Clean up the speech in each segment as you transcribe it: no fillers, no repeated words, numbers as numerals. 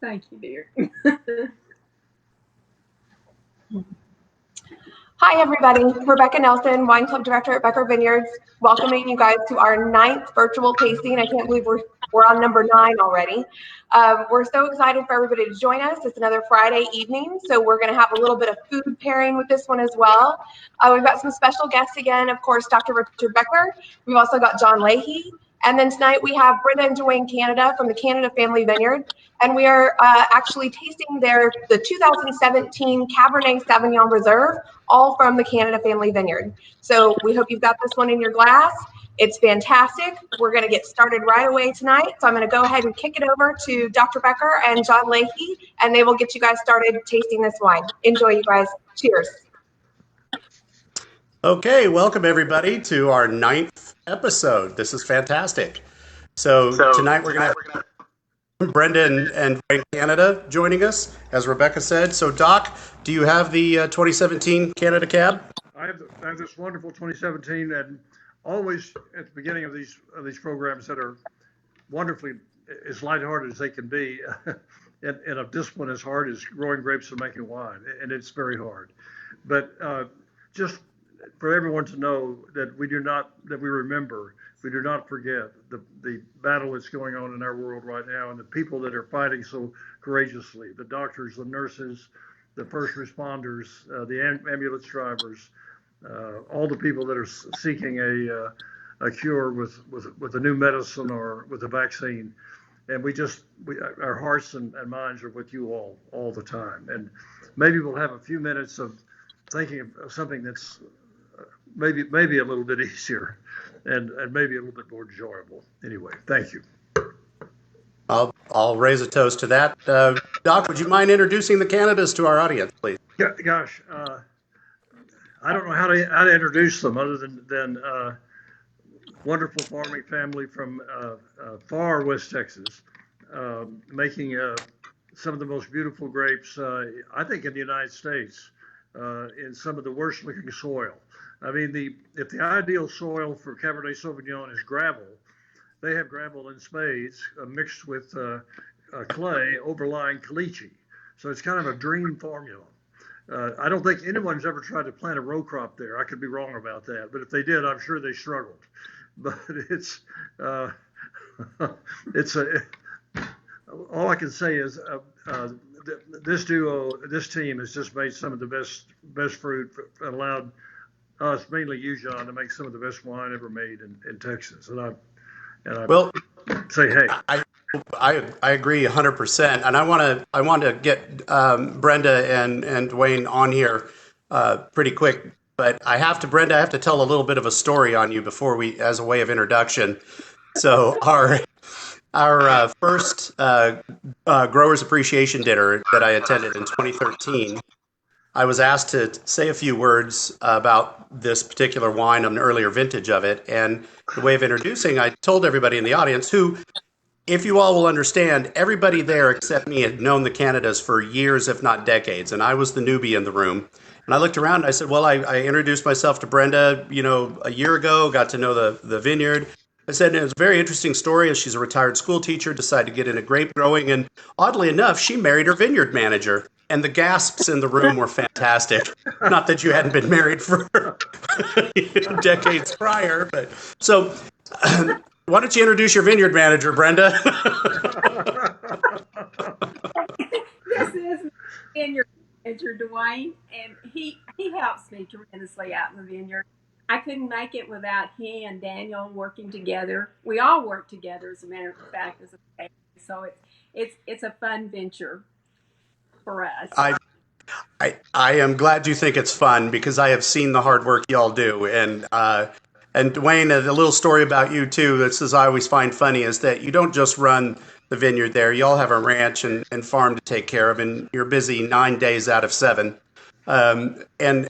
Thank you, dear. Hi, everybody. Rebecca Nelson, Wine Club Director at Becker Vineyards, welcoming you guys to our 9th virtual tasting. I can't believe we're on number 9 already. We're so excited for everybody to join us. It's another Friday evening, so we're going to have a little bit of food pairing with this one as well. We've got some special guests again, of course, Dr. Richard Becker. We've also got Jon Leahy. And then tonight we have Brenda and Dwayne Canada from the Canada Family Vineyard. And we are actually tasting the 2017 Cabernet Sauvignon Reserve, all from the Canada Family Vineyard. So we hope you've got this one in your glass. It's fantastic. We're going to get started right away tonight. So I'm going to go ahead and kick it over to Dr. Becker and Jon Leahy, and they will get you guys started tasting this wine. Enjoy, you guys. Cheers. Okay, welcome everybody to our 9th episode. This is fantastic. So tonight we're going to have Brenda and Dwayne Canada joining us, as Rebecca said. So Doc, do you have the 2017 Canada Cab? I have this wonderful 2017, and always at the beginning of these programs that are wonderfully as lighthearted as they can be, and a discipline as hard as growing grapes and making wine, and it's very hard. But just for everyone to know that we remember, we do not forget the battle that's going on in our world right now, and the people that are fighting so courageously, the doctors, the nurses, the first responders, the ambulance drivers, all the people that are seeking a cure with a new medicine or with a vaccine. And our hearts and minds are with you all the time. And maybe we'll have a few minutes of thinking of something that's maybe a little bit easier and maybe a little bit more enjoyable. Anyway, thank you. I'll raise a toast to that. Doc, would you mind introducing the Canadas to our audience, please? Gosh, I don't know how to introduce them other than wonderful farming family from far West Texas, making some of the most beautiful grapes, I think, in the United States, in some of the worst looking soil. I mean, if the ideal soil for Cabernet Sauvignon is gravel, they have gravel in spades mixed with clay overlying caliche. So it's kind of a dream formula. I don't think anyone's ever tried to plant a row crop there. I could be wrong about that, but if they did, I'm sure they struggled. But all I can say is this team has just made some of the best fruit and allowed us, mainly you, Jon, to make some of the best wine ever made in Texas. And I say, hey. I agree 100%, and I want to get Brenda and Dwayne on here pretty quick. But Brenda, I have to tell a little bit of a story on you as a way of introduction. So our first Growers Appreciation Dinner that I attended in 2013, I was asked to say a few words about this particular wine, an earlier vintage of it, and the way of introducing, I told everybody in the audience who, if you all will understand, everybody there except me had known the Canadas for years, if not decades, and I was the newbie in the room. And I looked around and I said, well, I introduced myself to Brenda, a year ago, got to know the vineyard. I said, it was a very interesting story. She's a retired school teacher, decided to get into grape growing, and oddly enough, she married her vineyard manager. And the gasps in the room were fantastic. Not that you hadn't been married for decades prior, but so why don't you introduce your vineyard manager, Brenda? This is vineyard manager, Dwayne, and he helps me tremendously out in the vineyard. I couldn't make it without he and Daniel working together. We all work together, as a matter of fact, as a family. So it's a fun venture for us. I am glad you think it's fun because I have seen the hard work y'all do. And Dwayne, a little story about you too. This is I always find funny is that you don't just run the vineyard there. You all have a ranch and farm to take care of, and you're busy 9 days out of 7. And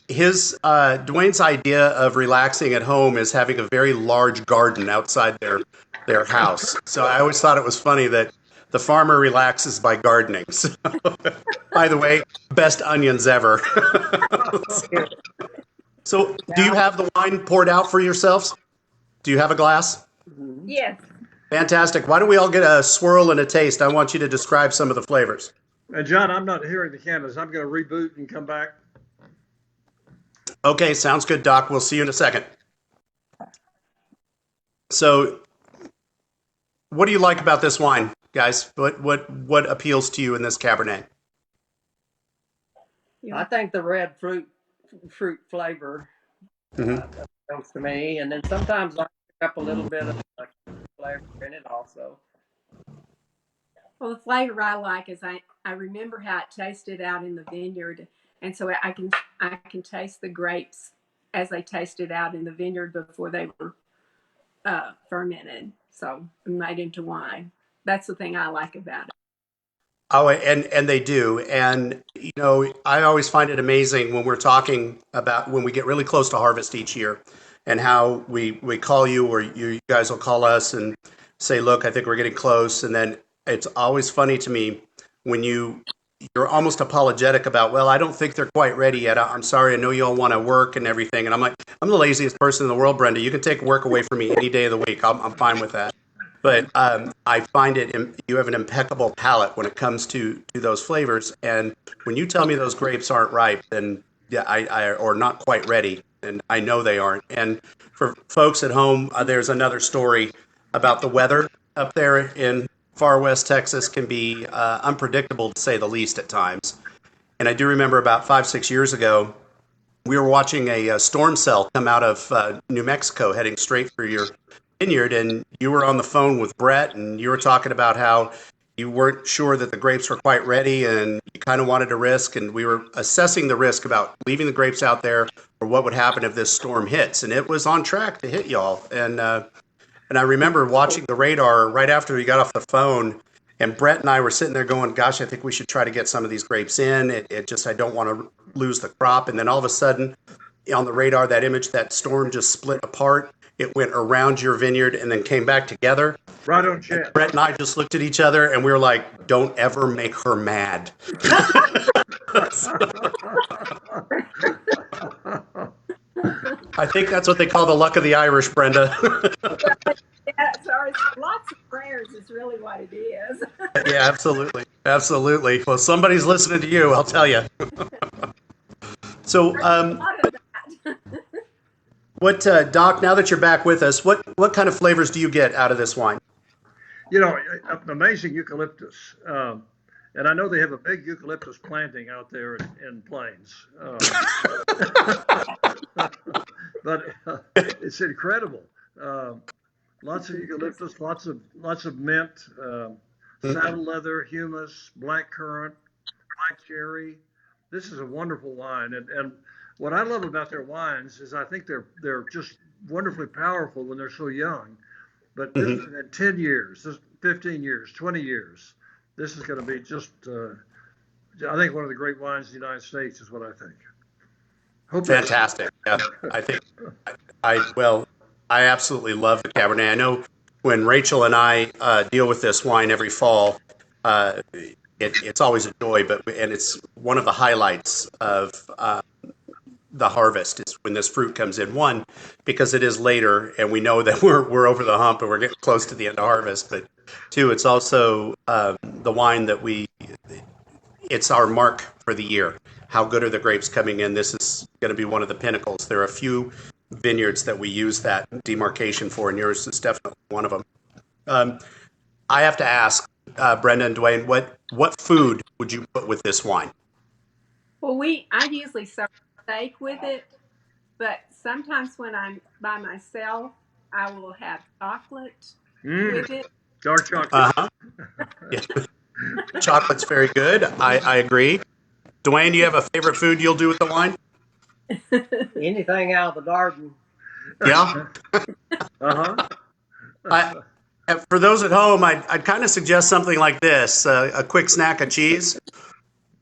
Dwayne's idea of relaxing at home is having a very large garden outside their house. So I always thought it was funny that the farmer relaxes by gardening. So, by the way, best onions ever. So do you have the wine poured out for yourselves? Do you have a glass? Yes. Fantastic. Why don't we all get a swirl and a taste? I want you to describe some of the flavors. And John, I'm not hearing the cannons. I'm going to reboot and come back. Okay, sounds good, Doc. We'll see you in a second. So, what do you like about this wine, guys? What appeals to you in this Cabernet? I think the red fruit flavor comes to me, and then sometimes I pick up a little bit of flavor in it also. Well, the flavor I like is I remember how it tasted out in the vineyard, and so I can taste the grapes as they tasted out in the vineyard before they were fermented, so made into wine. That's the thing I like about it. Oh, and they do. And, you know, I always find it amazing when we're talking about when we get really close to harvest each year and how we call you or you guys will call us and say, look, I think we're getting close. And then it's always funny to me when you're almost apologetic about, well, I don't think they're quite ready yet. I'm sorry. I know you all want to work and everything. And I'm like, I'm the laziest person in the world, Brenda. You can take work away from me any day of the week. I'm fine with that. But I find you have an impeccable palate when it comes to those flavors. And when you tell me those grapes aren't ripe, then yeah, or not quite ready, and I know they aren't. And for folks at home, there's another story about the weather up there in far west Texas can be unpredictable to say the least at times. And I do remember about 5-6 years ago, we were watching a storm cell come out of New Mexico heading straight for your vineyard, and you were on the phone with Brett, and you were talking about how you weren't sure that the grapes were quite ready, and you kind of wanted to risk, and we were assessing the risk about leaving the grapes out there or what would happen if this storm hits, and it was on track to hit y'all. And I remember watching the radar right after we got off the phone, and Brett and I were sitting there going, gosh, I think we should try to get some of these grapes in. It just, I don't want to lose the crop. And then all of a sudden, on the radar, that image, that storm just split apart. It went around your vineyard and then came back together. Right on, Chad. Brett and I just looked at each other and we were like, don't ever make her mad. I think that's what they call the luck of the Irish, Brenda. Yeah, sorry, lots of prayers is really what it is. Yeah, absolutely. Absolutely. Well, somebody's listening to you, I'll tell you. So, what, Doc, now that you're back with us, what kind of flavors do you get out of this wine? You know, amazing eucalyptus. And I know they have a big eucalyptus planting out there in Plains. But it's incredible. Lots of eucalyptus, lots of mint, saddle leather, humus, black currant, black cherry. This is a wonderful wine. And what I love about their wines is I think they're just wonderfully powerful when they're so young. But this, in 10 years, 15 years, 20 years, this is going to be just, I think, one of the great wines in the United States is what I think. Fantastic. Yeah, I think, I absolutely love the Cabernet. I know when Rachel and I deal with this wine every fall, it's always a joy, and it's one of the highlights of the harvest is when this fruit comes in. One, because it is later, and we know that we're over the hump and we're getting close to the end of harvest. But two, it's also the wine that it's our mark for the year. How good are the grapes coming in? This is going to be one of the pinnacles. There are a few vineyards that we use that demarcation for, and yours is definitely one of them. I have to ask, Brenda and Dwayne, what food would you put with this wine? Well, I usually serve steak with it, but sometimes when I'm by myself, I will have chocolate with it. Dark chocolate. Yeah. Chocolate's very good. I agree. Dwayne, do you have a favorite food you'll do with the wine? Anything out of the garden. Yeah. For those at home, I'd kind of suggest something like this: a quick snack of cheese.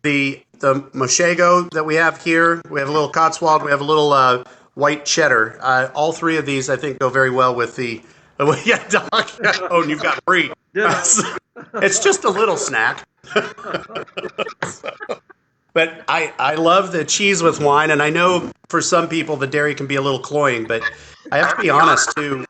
The Moscato that we have here, we have a little Cotswold, we have a little white cheddar. All three of these, I think, go very well with the. Yeah, Doc. Oh, and you've got brie. Yeah. It's just a little snack. But I love the cheese with wine, and I know for some people the dairy can be a little cloying, but I have to be honest too.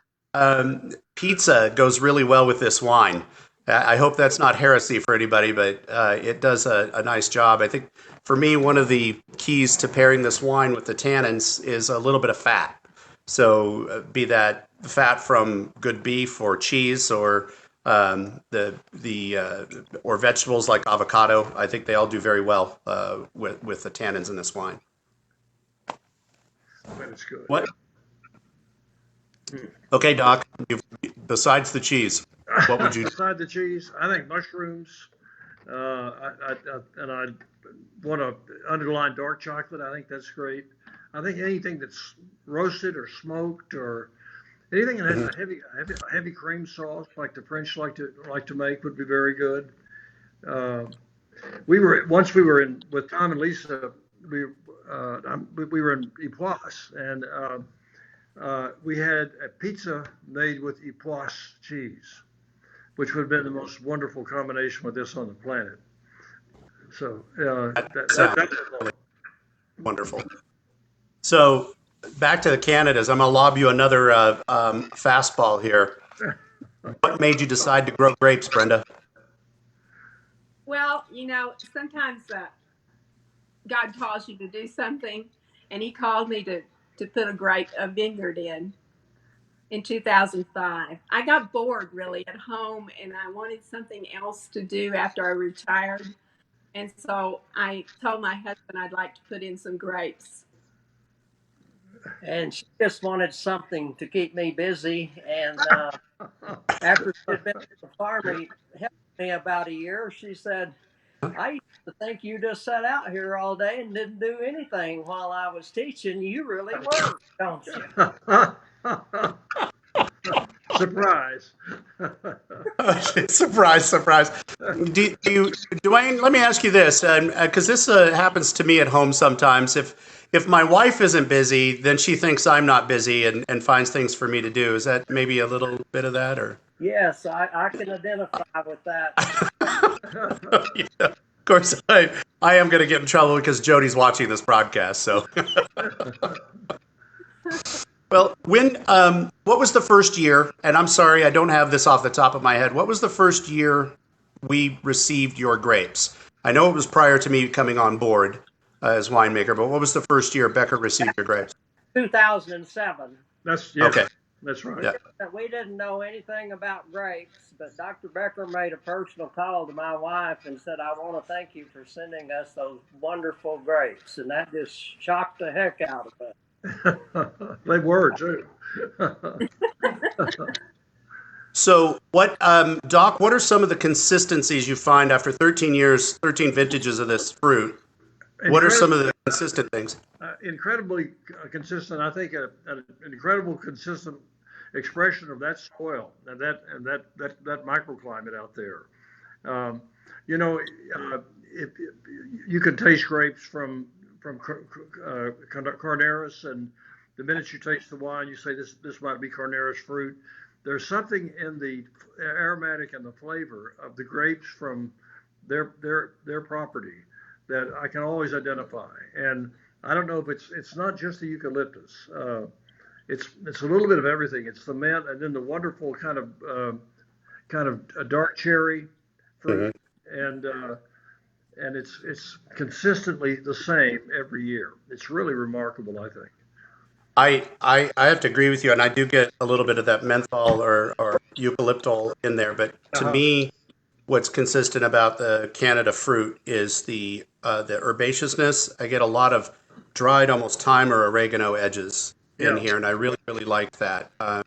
pizza goes really well with this wine. I hope that's not heresy for anybody, but it does a nice job. I think for me, one of the keys to pairing this wine with the tannins is a little bit of fat. So be that fat from good beef or cheese or or vegetables like avocado. I think they all do very well with the tannins in this wine. That is good. What? Okay, Doc. Besides the cheese, what would you? Beside the cheese, I think mushrooms. I want to underline dark chocolate. I think that's great. I think anything that's roasted or smoked or anything that has a heavy cream sauce like the French like to make would be very good. We were with Tom and Lisa. We were in Epoisse, and we had a pizza made with Epoisse cheese, which would have been the most wonderful combination with this on the planet. So that's wonderful. So back to the Canadas. I'm going to lob you another fastball here. What made you decide to grow grapes, Brenda? Well, sometimes God calls you to do something, and he called me to put a vineyard in 2005. I got bored really at home, and I wanted something else to do after I retired. And so I told my husband I'd like to put in some grapes. And she just wanted something to keep me busy. And after she had been at the farm helping me about a year, she said, I used to think you just sat out here all day and didn't do anything while I was teaching. You really work, don't you? Surprise. Surprise. Dwayne, let me ask you this, because this happens to me at home sometimes. If my wife isn't busy, then she thinks I'm not busy and finds things for me to do. Is that maybe a little bit of that, or? Yes, I can identify with that. Yeah, of course, I am going to get in trouble because Jody's watching this broadcast. So, well, what was the first year? And I'm sorry, I don't have this off the top of my head. What was the first year we received your grapes? I know it was prior to me coming on board as winemaker, but what was the first year Becker received your grapes? 2007. Okay. That's right. Yeah. We didn't know anything about grapes, but Dr. Becker made a personal call to my wife and said, I want to thank you for sending us those wonderful grapes. And that just shocked the heck out of us. They were, too. So Doc, what are some of the consistencies you find after 13 years, 13 vintages of this fruit? What are some of the consistent things? Incredibly consistent. I think an incredible consistent expression of that soil and that microclimate out there. If you can taste grapes from Carneros, and the minute you taste the wine, you say this might be Carneros fruit. There's something in the aromatic and the flavor of the grapes from their property that I can always identify. And I don't know if it's not just the eucalyptus. It's a little bit of everything. It's the mint, and then the wonderful kind of a dark cherry fruit, and it's consistently the same every year. It's really remarkable, I think. I have to agree with you, and I do get a little bit of that menthol or eucalyptal in there. But to me, what's consistent about the Canada fruit is the herbaceousness. I get a lot of dried, almost thyme or oregano edges in here, and I really, really like that. I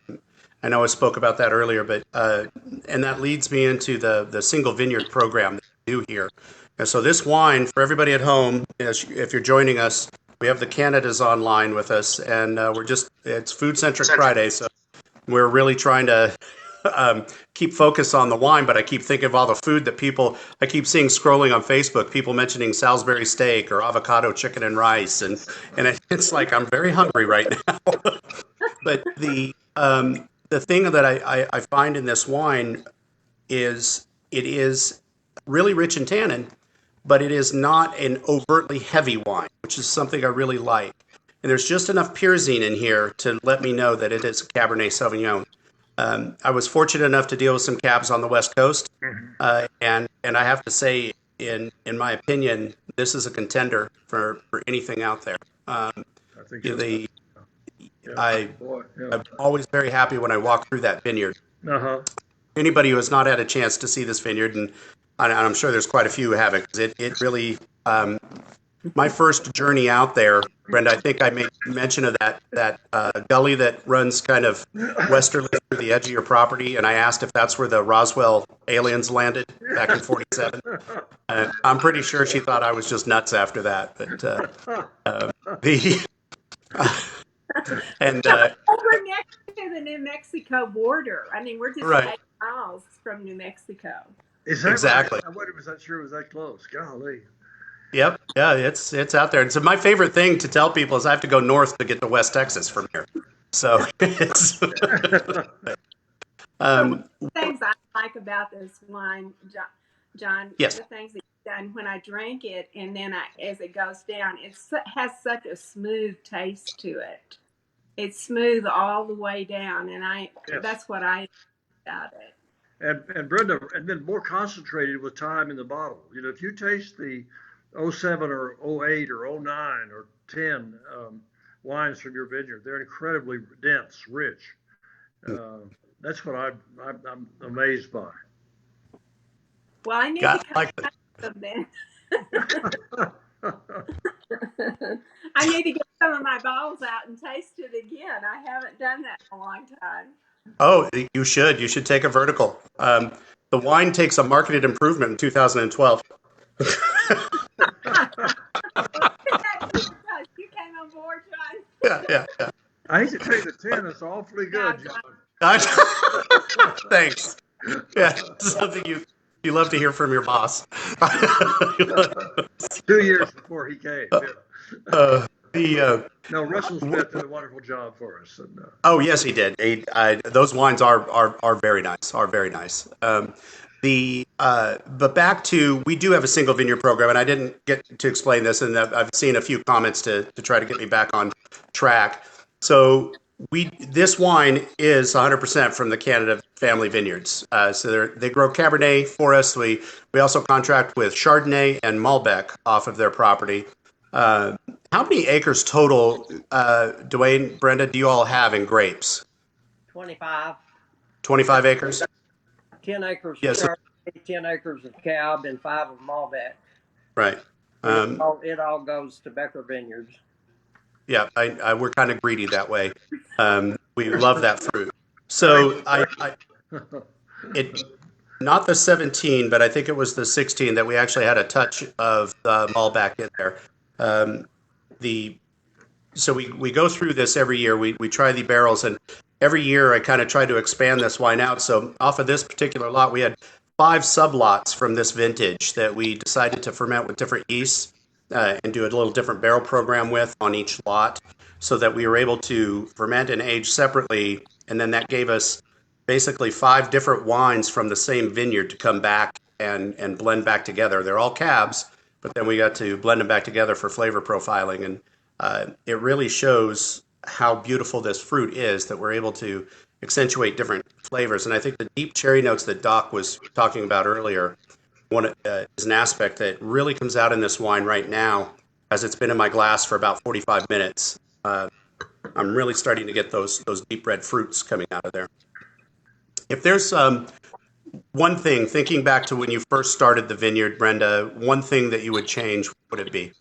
know I spoke about that earlier, but and that leads me into the single vineyard program that we do here. And so this wine, for everybody at home, if you're joining us, we have the Canadas online with us, and it's Food Centric Friday, so we're really trying to keep focus on the wine, but I keep thinking of all the food that I keep seeing scrolling on Facebook, people mentioning Salisbury steak or avocado chicken and rice, and it's like I'm very hungry right now. But the thing that I find in this wine is it is really rich in tannin, but it is not an overtly heavy wine, which is something I really like. And there's just enough pyrazine in here to let me know that it is a Cabernet Sauvignon. I was fortunate enough to deal with some cabs on the West Coast, and I have to say, in my opinion, this is a contender for anything out there. I think so. The Yeah. Boy, yeah. I'm always very happy when I walk through that vineyard. Uh-huh. Anybody who has not had a chance to see this vineyard, and I'm sure there's quite a few who haven't, because it really, my first journey out there, Brenda, I think I made mention of that gully that runs kind of westerly through the edge of your property, and I asked if that's where the Roswell aliens landed back in '47. I'm pretty sure she thought I was just nuts after that. But over next to the New Mexico border. I mean, we're just Right. 8 miles from New Mexico. Is that Exactly. Right? I wonder, was that sure? Was that close? Golly. Yep. Yeah, it's out there. And so my favorite thing to tell people is I have to go north to get to West Texas from here. So it's The things I like about this wine, John, Yes. the things that you've done when I drink it, and then as it goes down, it has such a smooth taste to it. It's smooth all the way down, and Yes. that's what I about it. And Brenda, and then more concentrated with time in the bottle. You know, if you taste the 07 or 08 or 09 or 10 wines from your vineyard, they're incredibly dense, rich. That's what I'm amazed by. Well, I need Got- to come like back to them then. I need to get some of my bottles out and taste it again. I haven't done that in a long time. Oh, you should. You should take a vertical. The wine takes a marketed improvement in 2012. You came on board, John. Yeah. I hate to tell you the 10 is awfully good, John. Thanks. Yeah, something you love to hear from your boss. 2 years before he came. Yeah. No, Russell Smith did a wonderful job for us. And, Oh yes, he did. Those wines are very nice. Are very nice. But back to, we do have a single vineyard program, and I didn't get to explain this, and I've seen a few comments to try to get me back on track. So this wine is 100% from the Canada family vineyards. So they grow Cabernet for us. We also contract with Chardonnay and Malbec off of their property. How many acres total, Dwayne, Brenda, do you all have in grapes? 25. 25 acres? 10 acres Yes. of Chardonnay, 10 acres of Cab, and 5 of Malbec. Right. It all goes to Becker Vineyards. Yeah, we're kind of greedy that way. We love that fruit. So not the 17, but I think it was the 16 that we actually had a touch of Malbec in there. So we go through this every year. We try the barrels, and every year I kind of try to expand this wine out. So off of this particular lot, we had 5 sublots from this vintage that we decided to ferment with different yeasts and do a little different barrel program with on each lot, so that we were able to ferment and age separately. And then that gave us basically 5 different wines from the same vineyard to come back and blend back together. They're all cabs, but then we got to blend them back together for flavor profiling. And it really shows how beautiful this fruit is, that we're able to accentuate different flavors. And I think the deep cherry notes that Doc was talking about earlier is an aspect that really comes out in this wine right now, as it's been in my glass for about 45 minutes. I'm really starting to get those deep red fruits coming out of there. If there's one thing, thinking back to when you first started the vineyard, Brenda, one thing that you would change, what would it be?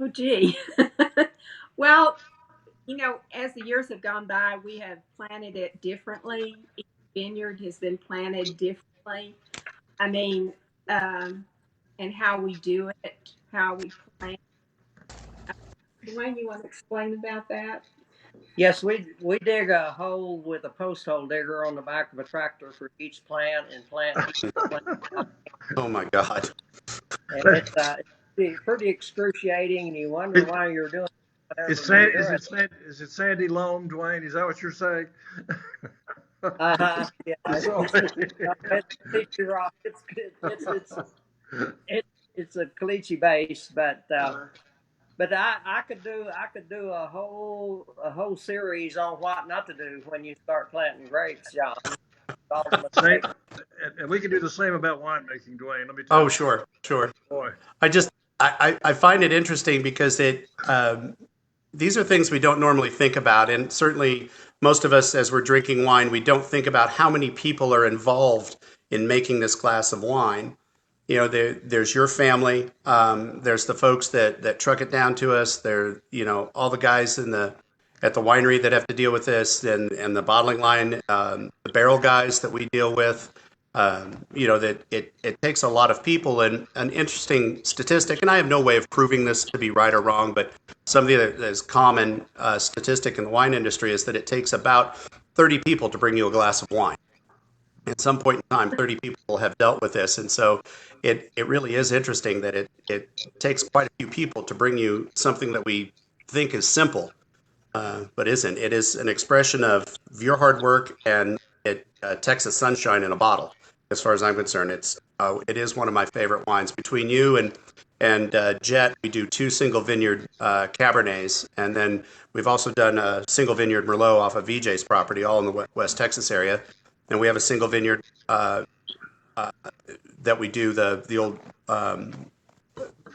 Oh, gee. Well, as the years have gone by, we have planted it differently. Each vineyard has been planted differently. I mean, and how we do it, how we plant. Dwayne, you want to explain about that? Yes, we dig a hole with a post hole digger on the back of a tractor for each plant and plant each plant. Oh my God. And it's pretty excruciating, and you wonder why you're doing it. Is it sandy loam, Dwayne? Is that what you're saying? Yeah, it's caliche rock. It's a caliche base, but But I could do a whole series on what not to do when you start planting grapes, John. All the Same, mistakes. and we can do the same about winemaking, Dwayne. Let me tell Oh, you. sure, sure. Boy, I just I find it interesting because these are things we don't normally think about, and certainly most of us, as we're drinking wine, we don't think about how many people are involved in making this glass of wine. There's your family, there's the folks that truck it down to us. There, all the guys at the winery that have to deal with this, and the bottling line, the barrel guys that we deal with. That it takes a lot of people. And an interesting statistic, and I have no way of proving this to be right or wrong, but something that is common statistic in the wine industry is that it takes about 30 people to bring you a glass of wine. At some point in time, 30 people have dealt with this. And so it really is interesting that it takes quite a few people to bring you something that we think is simple, but isn't. It is an expression of your hard work and Texas sunshine in a bottle. As far as I'm concerned, it is one of my favorite wines. Between you and Jet, we do 2 single vineyard Cabernets, and then we've also done a single vineyard Merlot off of VJ's property, all in the West Texas area. And we have a single vineyard that we do the old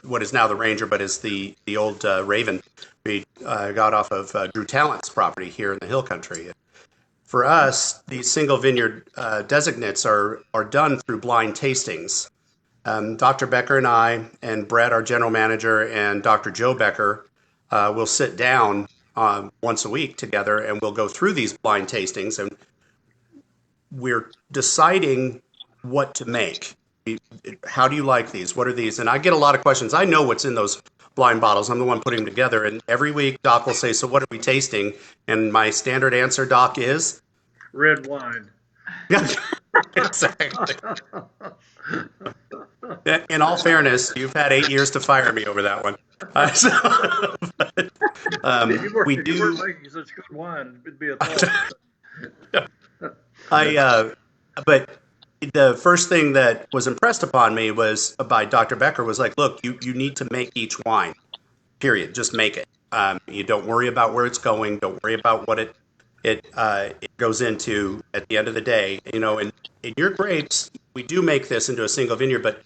what is now the Ranger, but is the old Raven we got off of Drew Talent's property here in the Hill Country. For us, these single vineyard designates are done through blind tastings. Dr. Becker and I, and Brett, our general manager, and Dr. Joe Becker will sit down once a week together, and we'll go through these blind tastings, and we're deciding what to make. How do you like these? What are these? And I get a lot of questions. I know what's in those blind bottles. I'm the one putting them together. And every week, Doc will say, "So what are we tasting?" And my standard answer, Doc, is red wine. Exactly. In all fairness, you've had 8 years to fire me over that one. If you weren't do. making such good wine, it'd be a thought. But the first thing that was impressed upon me was by Dr. Becker was like, look, you need to make each wine, period. Just make it. You don't worry about where it's going. Don't worry about what it goes into at the end of the day. In your grapes, we do make this into a single vineyard, but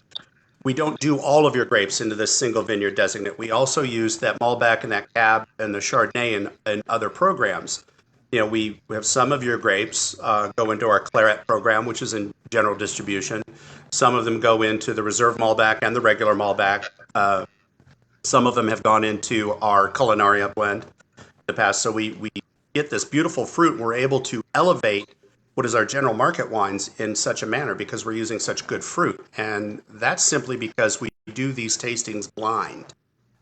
we don't do all of your grapes into this single vineyard designate. We also use that Malbec and that Cab and the Chardonnay in other programs. We have some of your grapes go into our Claret program, which is in general distribution. Some of them go into the Reserve Malbec and the regular Malbec. Some of them have gone into our Culinaria blend in the past. So we get this beautiful fruit, and we're able to elevate what is our general market wines in such a manner because we're using such good fruit. And that's simply because we do these tastings blind,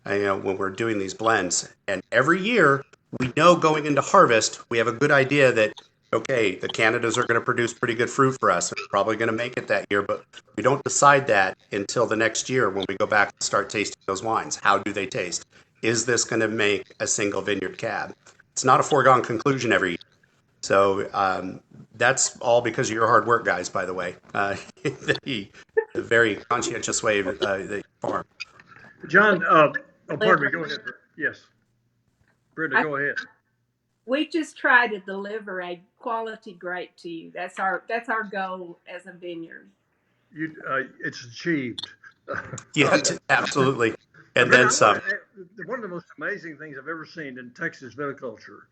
when we're doing these blends. And every year, we know going into harvest, we have a good idea that, okay, the Canadas are going to produce pretty good fruit for us. We're probably going to make it that year, but we don't decide that until the next year when we go back and start tasting those wines. How do they taste? Is this going to make a single vineyard cab? It's not a foregone conclusion every year. So that's all because of your hard work, guys, by the way. The very conscientious way that you farm. John, pardon me, go ahead. Yes. Brenda, go ahead. We just try to deliver a quality grape to you. That's our goal as a vineyard. It's achieved. Yeah, absolutely. And then some. One of the most amazing things I've ever seen in Texas viticulture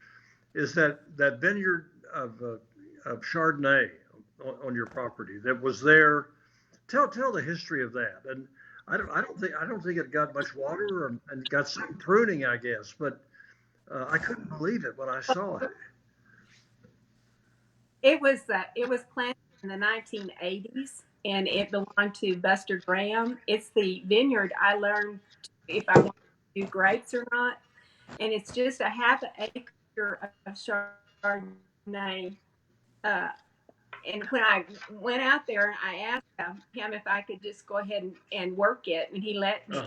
is that vineyard of Chardonnay on your property that was there. Tell the history of that. And I don't think it got much water and got some pruning, I guess, but I couldn't believe it when I saw it. It was planted in the 1980s, and it belonged to Buster Graham. It's the vineyard I learned if I want to do grapes or not, and it's just a half an acre of Chardonnay. And when I went out there, I asked him if I could just go ahead and work it, and he let me.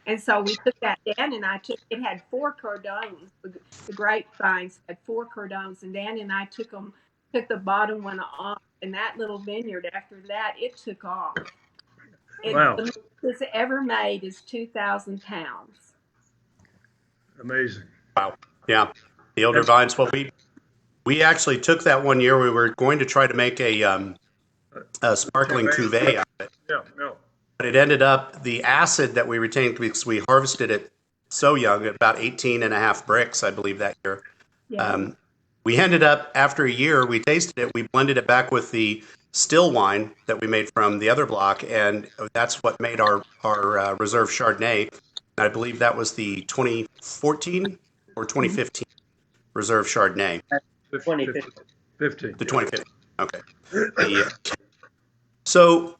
And so we took that down, and it had 4 cordons. The grapevines had 4 cordons, and Dan and I took the bottom one off, and that little vineyard after that, it took off. Wow. The most it's ever made is 2,000 pounds. Amazing. Wow. Yeah. The older vines. Well, we actually took that one year. We were going to try to make a sparkling cuvee out of it. Yeah, no. But it ended up, the acid that we retained, because we harvested it so young, at about 18 and a half bricks, I believe, that year. Yeah. We ended up, after a year, we tasted it, we blended it back with the still wine that we made from the other block, and that's what made our Reserve Chardonnay. I believe that was the 2014 or 2015 Reserve Chardonnay. 2015. 15. The 2015. Okay. So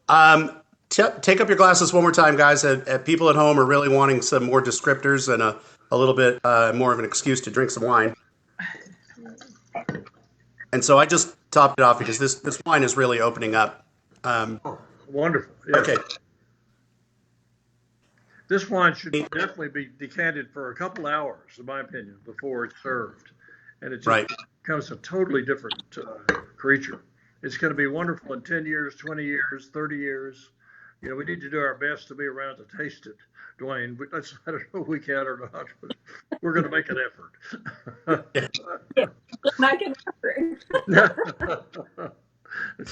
take up your glasses one more time, guys. People at home are really wanting some more descriptors and a little bit more of an excuse to drink some wine. And so I just topped it off because this wine is really opening up. Wonderful. Yes. Okay. This wine should definitely be decanted for a couple hours, in my opinion, before it's served. And it just becomes a totally different creature. It's going to be wonderful in 10 years, 20 years, 30 years. You know, we need to do our best to be around to taste it, Dwayne. I don't know if we can or not, but we're going to make an effort. Make an effort.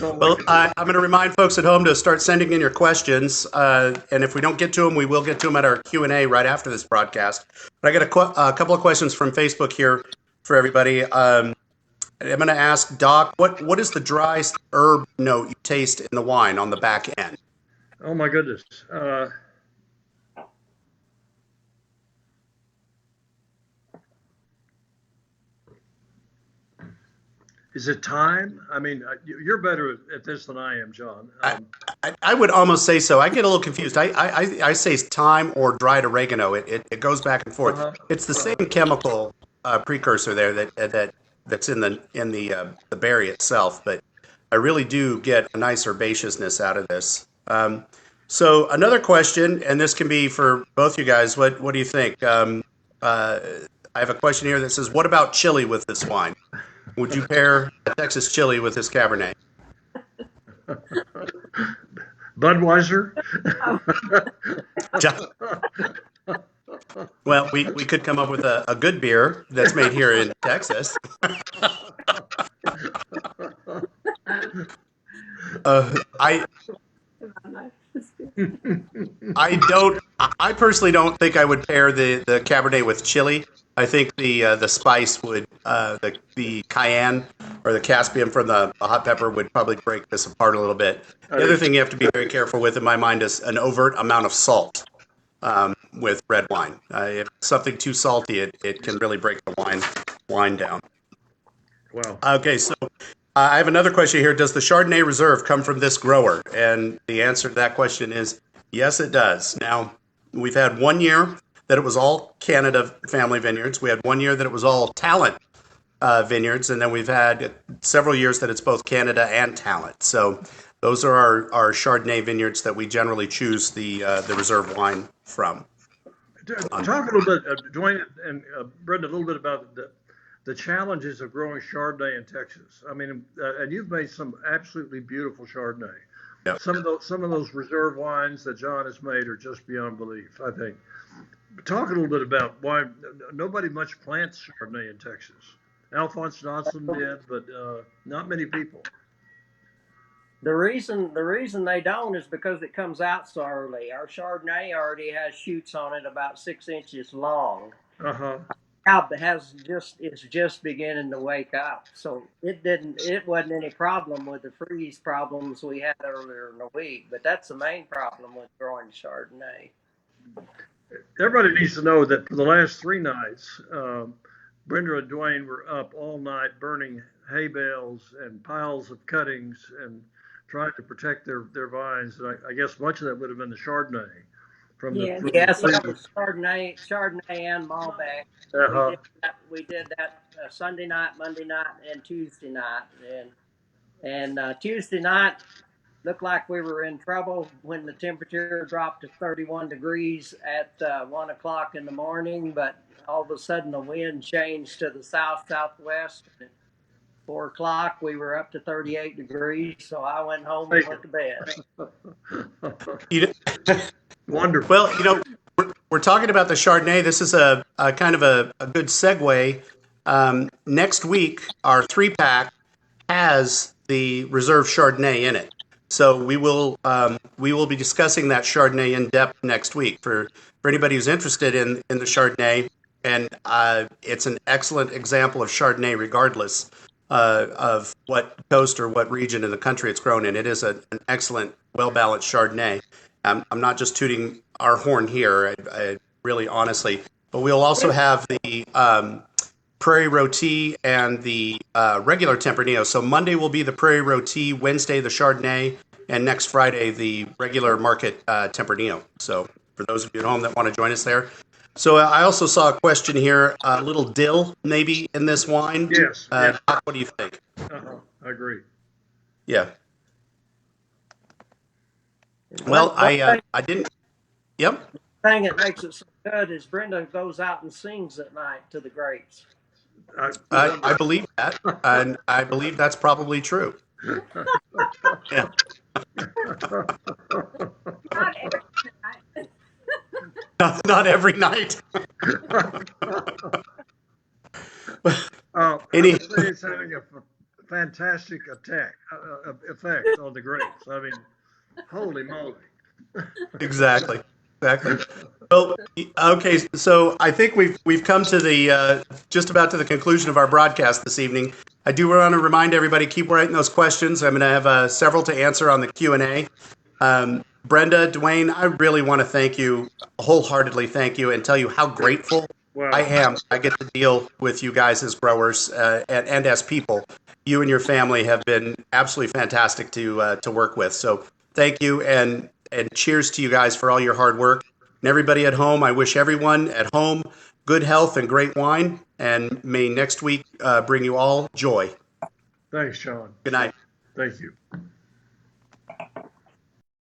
Well, I'm going to remind folks at home to start sending in your questions, and if we don't get to them, we will get to them at our Q&A right after this broadcast. But I got a couple of questions from Facebook here for everybody. I'm going to ask Doc, what is the dry herb note you taste in the wine on the back end? Oh my goodness. Is it time? I mean, you're better at this than I am, Jon. I would almost say so. I get a little confused. I say thyme or dried oregano. It goes back and forth. It's the same chemical precursor there that's in the berry itself, but I really do get a nice herbaceousness out of this. So another question, and this can be for both you guys. What do you think? I have a question here that says, "What about chili with this wine? Would you pair a Texas chili with this Cabernet?" Budweiser? Well, we could come up with a good beer that's made here in Texas. I personally don't think I would pair the Cabernet with chili. I think the spice would, the cayenne or the Caspian from the hot pepper would probably break this apart a little bit. The other thing you have to be very careful with, in my mind, is an overt amount of salt with red wine. If it's something too salty, it can really break the wine down. Wow. Okay, so I have another question here. Does the Chardonnay Reserve come from this grower? And the answer to that question is yes, it does. Now, we've had 1 year that it was all Canada family vineyards. We had 1 year that it was all Talent vineyards, and then we've had several years that it's both Canada and Talent. So those are our Chardonnay vineyards that we generally choose the reserve wine from. Talk a little bit, Dwayne and Brenda, a little bit about the challenges of growing Chardonnay in Texas. I mean, and you've made some absolutely beautiful Chardonnay. Yep. Some of those reserve wines that Jon has made are just beyond belief, I think. Talk a little bit about why nobody much plants Chardonnay in Texas. Alphonse Johnson did, but not many people. The reason they don't is because it comes out so early. Our Chardonnay already has shoots on it about 6 inches long. It's just beginning to wake up, so it wasn't any problem with the freeze problems we had earlier in the week. But that's the main problem with growing Chardonnay. Everybody needs to know that for the last 3 nights, Brenda and Dwayne were up all night burning hay bales and piles of cuttings and trying to protect their vines. And I guess much of that would have been the Chardonnay. Yes, that was Chardonnay and Malbec. We did that Sunday night, Monday night, and Tuesday night. And Tuesday night looked like we were in trouble when the temperature dropped to 31 degrees at 1 o'clock in the morning. But all of a sudden, the wind changed to the southwest. At 4 o'clock, we were up to 38 degrees. So I went home and went to bed. Wonderful. Well, we're talking about the Chardonnay. This is a kind of a good segue. Next week, our 3-pack has the Reserve Chardonnay in it. So we will be discussing that Chardonnay in depth next week for anybody who's interested in the Chardonnay. And it's an excellent example of Chardonnay, regardless of what coast or what region in the country it's grown in. It is an excellent, well-balanced Chardonnay. I'm not just tooting our horn here, I really honestly. But we'll also have the Prairie Rôti and the regular Tempranillo. So Monday will be the Prairie Rôti, Wednesday the Chardonnay, and next Friday the regular market Tempranillo. So for those of you at home that want to join us there. So I also saw a question here, a little dill maybe in this wine. Yes. What do you think? I agree. Yeah. Well, I didn't. Yep. The thing that makes it so good is Brenda goes out and sings at night to the grapes. I believe that, and I believe that's probably true. Yeah. Not every night. It's having a fantastic effect on the grapes. I mean, holy moly. Exactly. Well, okay. So I think we've come to the just about to the conclusion of our broadcast this evening. I do want to remind everybody, keep writing those questions. I'm going to have several to answer on the Q&A. Brenda, Dwayne, I really want to thank you, wholeheartedly thank you, and tell you how grateful I am. I get to deal with you guys as growers and as people. You and your family have been absolutely fantastic to work with. So thank you, and cheers to you guys for all your hard work. And everybody at home, I wish everyone at home good health and great wine, and may next week bring you all joy. Thanks, Jon. Good night. Thank you.